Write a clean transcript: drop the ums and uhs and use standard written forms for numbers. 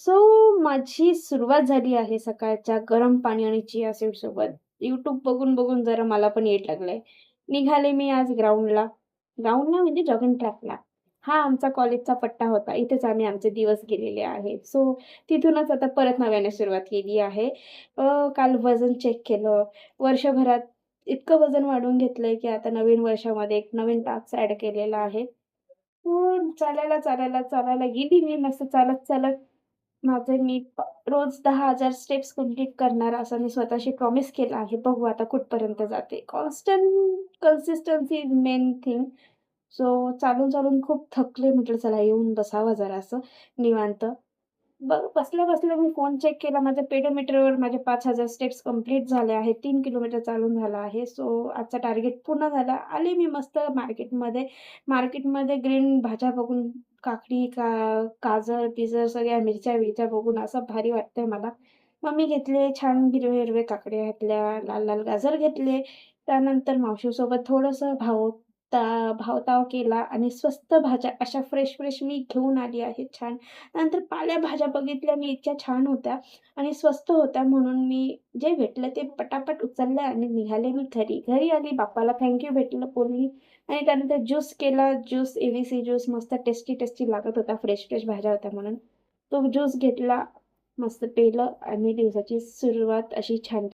So माझी सुरुवात झाली आहे सकाळच्या गरम पाणी आणि चिया सीडसोबत. YouTube बघून जरा मला पण येड लागलंय. निघाले मी आज ग्राउंडला. ग्राउंडला म्हणजे जॉगिंग ट्रॅकला. हा आमचा कॉलेजचा पट्टा होता. इथेच आम्ही आमचे दिवस गेलेले आहेत. सो तिथूनच आता परत नव्याने सुरुवात केली आहे. काल वजन चेक केलं. वर्षभरात इतकं वजन वाढवून घेतलंय, की आता नवीन वर्षामध्ये एक नवीन टास्क ॲड केलेला आहे. चालायला गेली मी मस्त चालत-चालत. माझे मी रोज 10,000 स्टेप्स कंप्लीट करणार असं मी स्वतःशी प्रॉमिस केलं आहे. बघू आता कुठपर्यंत जाते. Consistency is main thing. So चालून खूप थकले. म्हटलं चला येऊन बसावं जरासं निवांत. बसल्या-बसल्या मी फोन चेक केला. माझ्या पेडोमीटरवर माझे 5,000 स्टेप्स कंप्लीट झाले आहेत. 3 किलोमीटर चालून झालं आहे. सो आजचा टार्गेट पूर्ण झाला. आले मी मस्त मार्केटमध्ये. मार्केटमध्ये ग्रीन भाज्या बघून काकडी, गाजर-बिजर सगळ्या मिरच्या-विरच्या बघून असं भारी वाटतंय मला. मग मी घेतले छान हिरवे-हिरवे काकड्या घेतल्या, लाल-लाल गाजर घेतले. त्यानंतर मावशीसोबत थोडंसं भावताव केला आणि स्वस्त भाज्या अशा फ्रेश-फ्रेश मी घेऊन आली आहे छान. नंतर पालेभाज्या बघितल्या मी इतक्या छान होत्या आणि स्वस्त होत्या म्हणून मी जे भेटलं ते पटापट उचललं आणि निघाले मी घरी. घरी आली बाप्पाला थँक यू भेटलं बोलली आणि त्यानंतर ज्यूस केला. ज्यूस ए-बी-सी ज्यूस मस्त टेस्टी लागत होता. फ्रेश भाज्या होत्या म्हणून. तो ज्यूस घेतला, मस्त पिलं आणि दिवसाची सुरुवात अशी छान